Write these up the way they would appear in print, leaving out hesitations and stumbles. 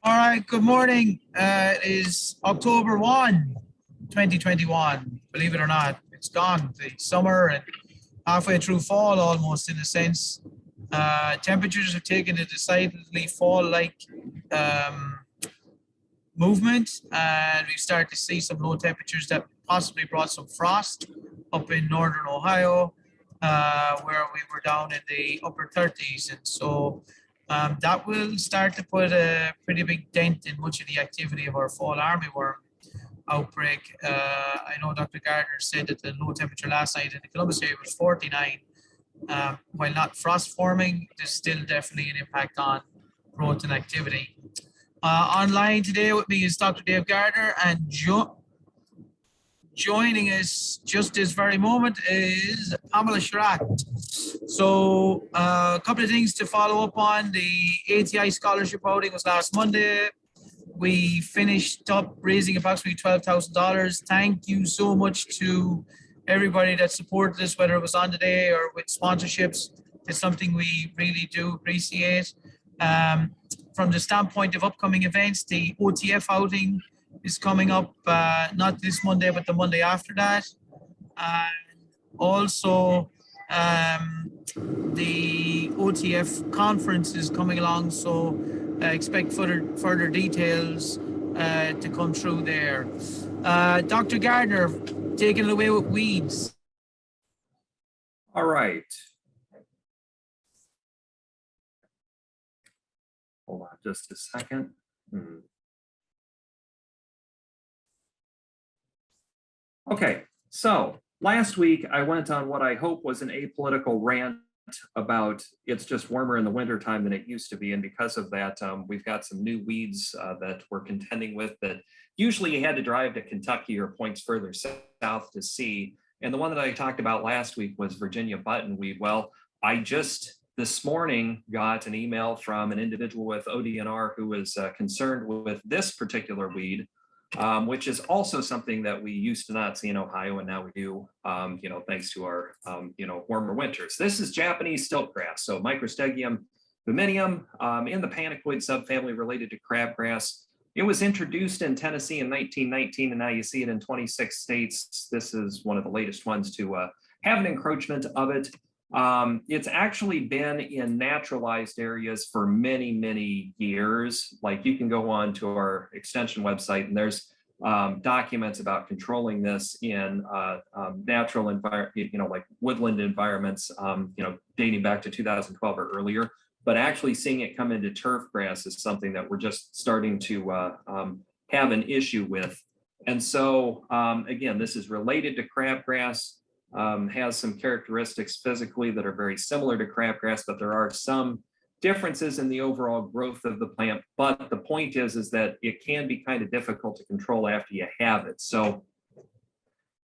All right, good morning. It is October 1, 2021. Believe it or not, it's gone. The summer and halfway through fall almost in a sense. Temperatures have taken a decidedly fall-like um, movement, and we've started to see some low temperatures that possibly brought some frost up in northern Ohio, where we were down in the upper 30s. And so that will start to put a pretty big dent in much of the activity of our fall armyworm outbreak. I know Dr. Gardner said that the low temperature last night in the Columbus area was 49. While not frost forming, there's still definitely an impact on growth and activity. Online today with me is Dr. Dave Gardner, and joining us just this very moment is Pamela Sherratt. So a couple of things to follow up on. The ATI scholarship outing was last Monday. We finished up raising approximately $12,000. Thank you so much to everybody that supported us, whether it was on the day or with sponsorships. It's something we really do appreciate. From the standpoint of upcoming events, the OTF outing is coming up, not this Monday, but the Monday after that. And also, the OTF conference is coming along, so expect further details to come through there. Dr. Gardner, taking it away with weeds. All right. Hold on just a second. Okay, so last week I went on what I hope was an apolitical rant about it's just warmer in the wintertime than it used to be. And because of that, we've got some new weeds that we're contending with that usually you had to drive to Kentucky or points further south to see. And the one that I talked about last week was Virginia buttonweed. Well, I just this morning got an email from an individual with ODNR who was concerned with this particular weed, which is also something that we used to not see in Ohio, and now we do, thanks to our, warmer winters. This is Japanese stiltgrass, so Microstegium buminium in the panicoid subfamily related to crabgrass. It was introduced in Tennessee in 1919, and now you see it in 26 states. This is one of the latest ones to have an encroachment of it. It's actually been in naturalized areas for many, many years. Like you can go on to our extension website and there's documents about controlling this in natural environment, like woodland environments, dating back to 2012 or earlier. But actually seeing it come into turf grass is something that we're just starting to have an issue with. And so, again, this is related to crabgrass. Has some characteristics physically that are very similar to crabgrass, but there are some differences in the overall growth of the plant. But the point is that it can be kind of difficult to control after you have it. So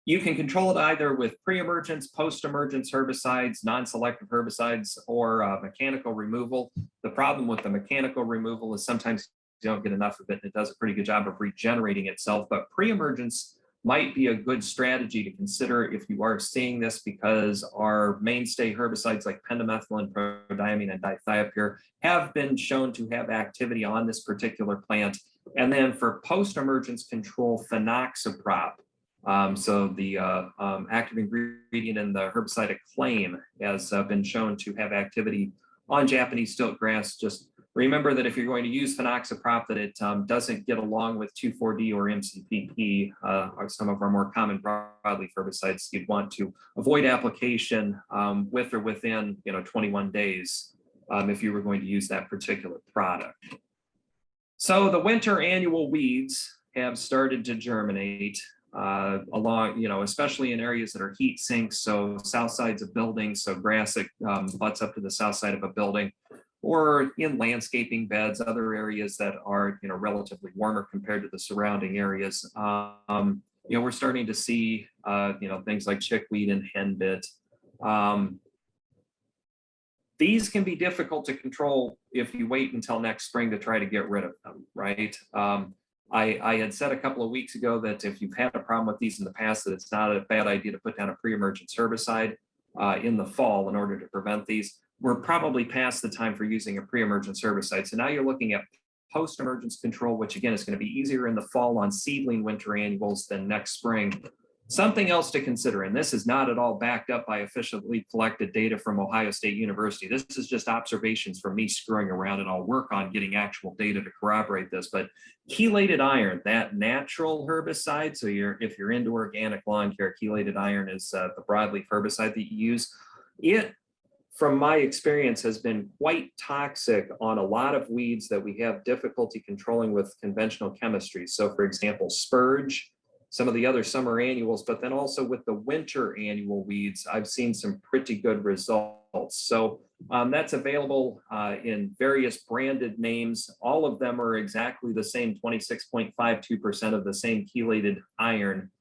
you can control it either with pre-emergence, post-emergence herbicides, non-selective herbicides, or mechanical removal. The problem with the mechanical removal is sometimes you don't get enough of it, and it does a pretty good job of regenerating itself. But pre-emergence might be a good strategy to consider if you are seeing this, because our mainstay herbicides like pendimethalin, prodiamine, and dithiopyr have been shown to have activity on this particular plant. And then for post-emergence control, phenoxaprop. So the active ingredient in the herbicide acclaim has been shown to have activity on Japanese stiltgrass. Just remember that if you're going to use phenoxaprop, that it doesn't get along with 2,4-D or MCPP, are some of our more common broadleaf herbicides. You'd want to avoid application with or within 21 days if you were going to use that particular product. So the winter annual weeds have started to germinate along, especially in areas that are heat sinks, so south sides of buildings, so grass that butts up to the south side of a building, or in landscaping beds, other areas that are relatively warmer compared to the surrounding areas. We're starting to see things like chickweed and henbit. These can be difficult to control if you wait until next spring to try to get rid of them, right? I had said a couple of weeks ago that if you've had a problem with these in the past, that it's not a bad idea to put down a pre-emergence herbicide in the fall in order to prevent these. We're probably past the time for using a pre-emergence herbicide. So now you're looking at post-emergence control, which again is going to be easier in the fall on seedling winter annuals than next spring. Something else to consider, and this is not at all backed up by officially collected data from Ohio State University. This is just observations from me screwing around, and I'll work on getting actual data to corroborate this. But chelated iron, that natural herbicide, so if you're into organic lawn care, chelated iron is the broadleaf herbicide that you use. It, from my experience, has been quite toxic on a lot of weeds that we have difficulty controlling with conventional chemistry. So for example, spurge, some of the other summer annuals, but then also with the winter annual weeds, I've seen some pretty good results. So that's available in various branded names. All of them are exactly the same, 26.52% of the same chelated iron.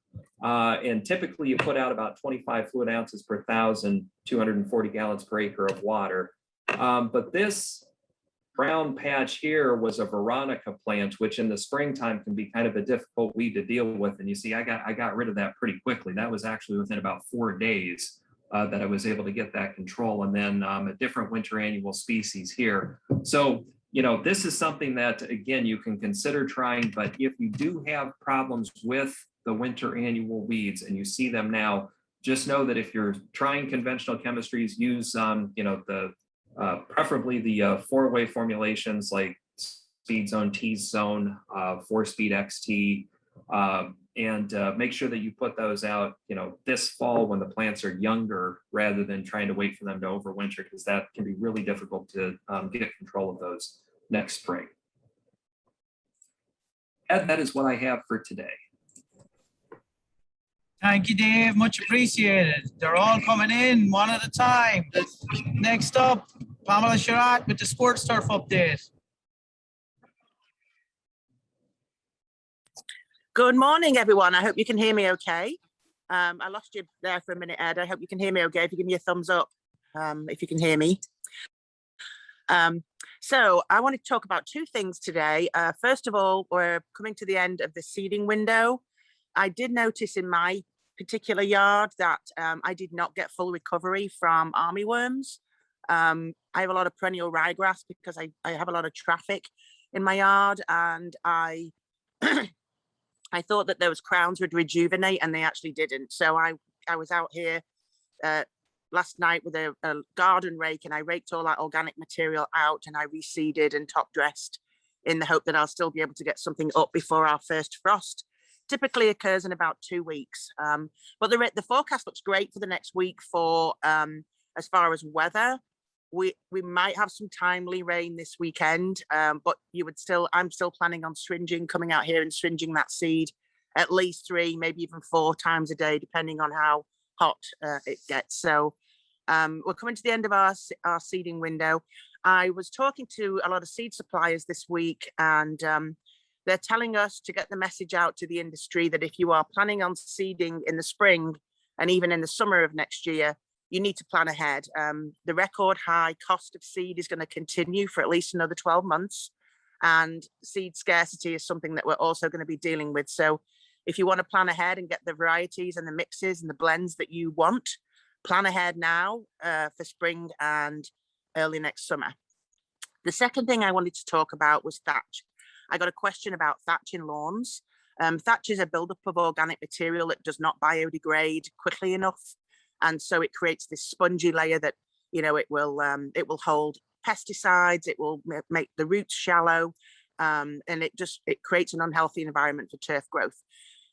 And typically you put out about 25 fluid ounces per 1,000, 240 gallons per acre of water. But this brown patch here was a Veronica plant, which in the springtime can be kind of a difficult weed to deal with. And you see, I got rid of that pretty quickly. That was actually within about 4 days that I was able to get that control. And then a different winter annual species here. So, you know, this is something that, again, you can consider trying, but if you do have problems with the winter annual weeds and you see them now, just know that if you're trying conventional chemistries, use, you know, preferably the 4-way formulations like Speed Zone, T Zone, 4-Speed XT, and make sure that you put those out, you know, this fall when the plants are younger, rather than trying to wait for them to overwinter, because that can be really difficult to get control of those next spring. And that is what I have for today. Thank you, Dave. Much appreciated. They're all coming in one at a time. Next up, Pamela Sherratt with the Sports Turf update. Good morning, everyone. I hope you can hear me okay. I lost you there for a minute, Ed. I hope you can hear me okay. If you give me a thumbs up, if you can hear me. So I wanted to talk about 2 things today. First of all, we're coming to the end of the seeding window. I did notice in my particular yard that I did not get full recovery from armyworms. I have a lot of perennial ryegrass because I have a lot of traffic in my yard, and I I thought that those crowns would rejuvenate, and they actually didn't. So I was out here last night with a garden rake, and I raked all that organic material out, and I reseeded and top dressed in the hope that I'll still be able to get something up before our first frost. Typically occurs in about 2 weeks. But the forecast looks great for the next week for as far as weather. We might have some timely rain this weekend, but I'm still planning on syringing, coming out here and syringing that seed at least 3, maybe even 4 times a day, depending on how hot it gets. So we're coming to the end of our seeding window. I was talking to a lot of seed suppliers this week, and they're telling us to get the message out to the industry that if you are planning on seeding in the spring and even in the summer of next year, you need to plan ahead. The record high cost of seed is going to continue for at least another 12 months. And seed scarcity is something that we're also going to be dealing with. So if you want to plan ahead and get the varieties and the mixes and the blends that you want, plan ahead now for spring and early next summer. The second thing I wanted to talk about was thatch. I got a question about thatch in lawns. Thatch is a buildup of organic material that does not biodegrade quickly enough. And so it creates this spongy layer that, you know, it will hold pesticides, it will make the roots shallow, and it creates an unhealthy environment for turf growth.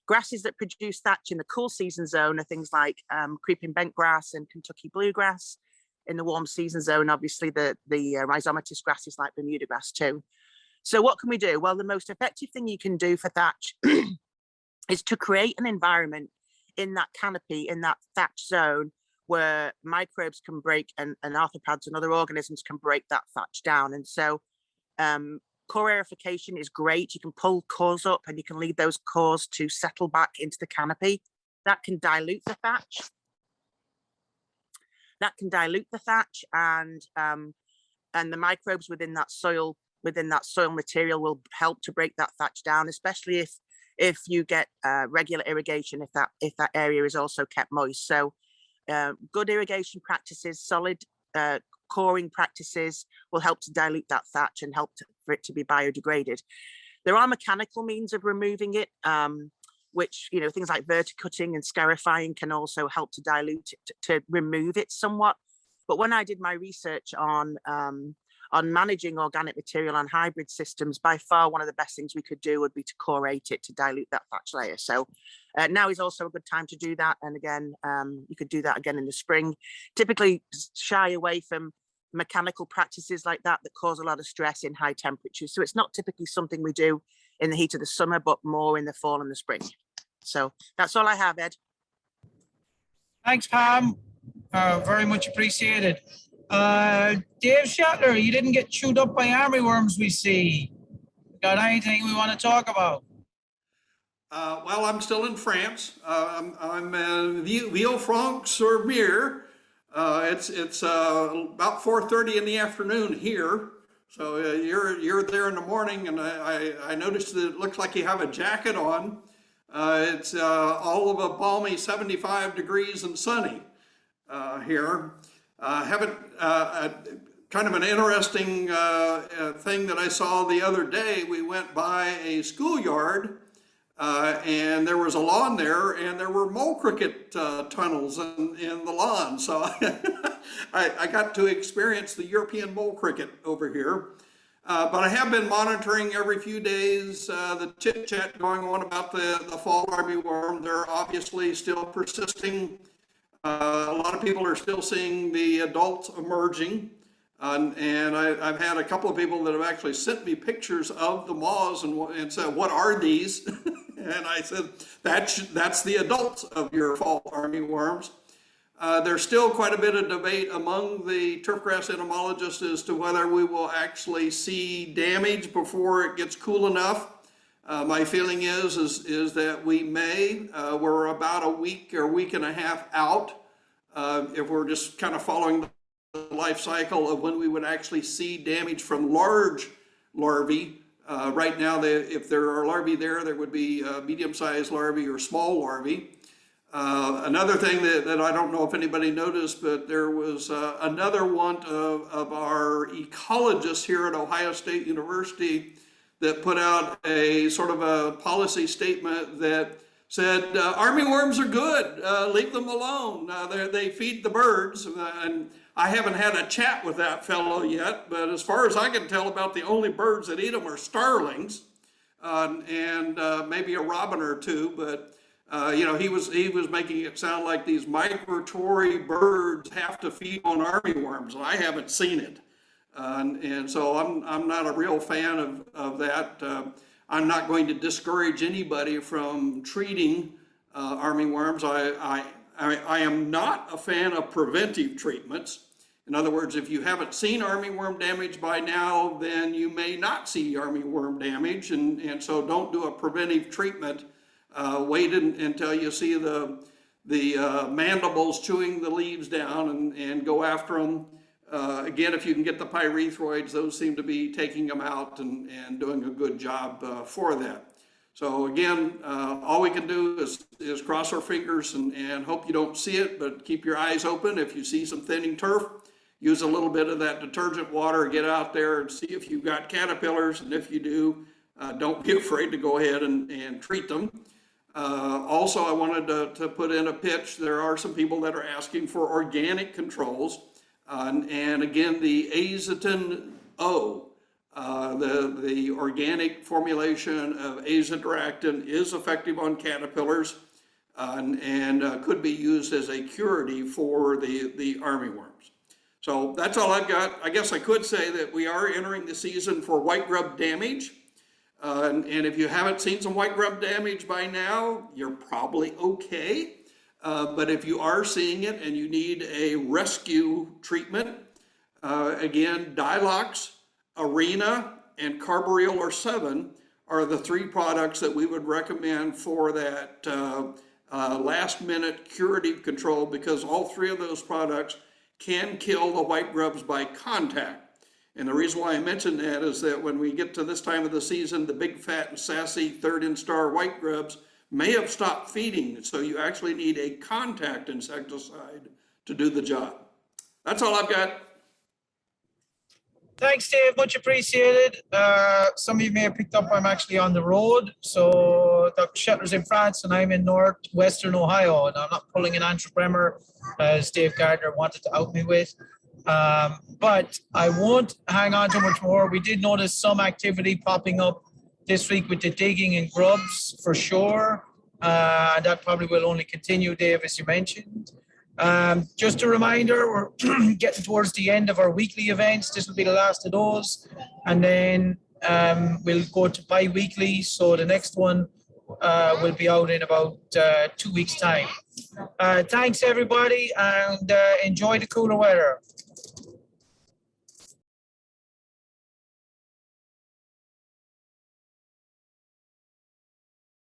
Grasses that produce thatch in the cool season zone are things like creeping bentgrass and Kentucky bluegrass. In the warm season zone, obviously the rhizomatous grasses like Bermuda grass too. So what can we do? Well, the most effective thing you can do for thatch is to create an environment in that canopy, in that thatch zone, where microbes can break and arthropods and other organisms can break that thatch down. And so core aerification is great. You can pull cores up and you can leave those cores to settle back into the canopy. That can dilute the thatch. And the microbes within that soil material will help to break that thatch down, especially if you get regular irrigation, if that area is also kept moist. So good irrigation practices, solid coring practices will help to dilute that thatch and help for it to be biodegraded. There are mechanical means of removing it, which, you know, things like verticutting and scarifying can also help to dilute it, to remove it somewhat. But when I did my research on managing organic material on hybrid systems, by far one of the best things we could do would be to corate it to dilute that thatch layer. So now is also a good time to do that. And again, you could do that again in the spring. Typically shy away from mechanical practices like that cause a lot of stress in high temperatures. So it's not typically something we do in the heat of the summer, but more in the fall and the spring. So that's all I have, Ed. Thanks, Pam. Very much appreciated. Dave Shetlar, you didn't get chewed up by armyworms, we see. Got anything we want to talk about? Well, I'm still in France. I'm Villefranche-sur-Mer. It's about 4:30 in the afternoon here. So you're there in the morning, and I noticed that it looks like you have a jacket on. It's all of a balmy 75 degrees and sunny here. Kind of an interesting thing that I saw the other day. We went by a schoolyard, and there was a lawn there, and there were mole cricket tunnels in the lawn. So I got to experience the European mole cricket over here. But I have been monitoring every few days the chit-chat going on about the fall armyworm. They're obviously still persisting. A lot of people are still seeing the adults emerging. And I've had a couple of people that have actually sent me pictures of the moths and said, "What are these?" And I said, that's the adults of your fall armyworms. There's still quite a bit of debate among the turfgrass entomologists as to whether we will actually see damage before it gets cool enough. My feeling is that we may. We're about a week or week and a half out if we're just kind of following the life cycle of when we would actually see damage from large larvae. Right now, if there are larvae there would be medium-sized larvae or small larvae. Another thing that I don't know if anybody noticed, but there was another one of our ecologists here at Ohio State University that put out a sort of a policy statement that said, armyworms are good, leave them alone. They feed the birds. And I haven't had a chat with that fellow yet, but as far as I can tell, about the only birds that eat them are starlings and maybe a robin or two. But you know, he was making it sound like these migratory birds have to feed on armyworms, and I haven't seen it. And so I'm not a real fan of that. I'm not going to discourage anybody from treating armyworms. I am not a fan of preventive treatments. In other words, if you haven't seen armyworm damage by now, then you may not see armyworm damage, and so don't do a preventive treatment. Wait until you see the mandibles chewing the leaves down and go after them. Again, if you can get the pyrethroids, those seem to be taking them out and doing a good job for that. So again, all we can do is cross our fingers and hope you don't see it, but keep your eyes open. If you see some thinning turf, use a little bit of that detergent water, get out there and see if you've got caterpillars. And if you do, don't be afraid to go ahead and treat them. Also, I wanted to put in a pitch. There are some people that are asking for organic controls. And again, the azatin-O, the organic formulation of azadirachtin is effective on caterpillars and could be used as a curative for the armyworms. So that's all I've got. I guess I could say that we are entering the season for white grub damage. And if you haven't seen some white grub damage by now, you're probably okay. But if you are seeing it and you need a rescue treatment, again, Dilox, Arena, and Carbaryl or 7 are the 3 products that we would recommend for that last-minute curative control, because all 3 of those products can kill the white grubs by contact. And the reason why I mention that is that when we get to this time of the season, the big, fat, and sassy 3rd instar white grubs may have stopped feeding, so you actually need a contact insecticide to do the job. That's all I've got. Thanks, Dave. Much appreciated. Some of you may have picked up I'm actually on the road. So Dr. Shetlar's in France and I'm in northwestern Ohio. And I'm not pulling an entrepreneur as Dave Gardner wanted to out me with. But I won't hang on too much more. We did notice some activity popping up this week with the digging and grubs for sure. And that probably will only continue, Dave, as you mentioned. Just a reminder, we're getting towards the end of our weekly events. This will be the last of those. And then we'll go to bi-weekly. So the next one will be out in about 2 weeks' time. Thanks, everybody, and enjoy the cooler weather.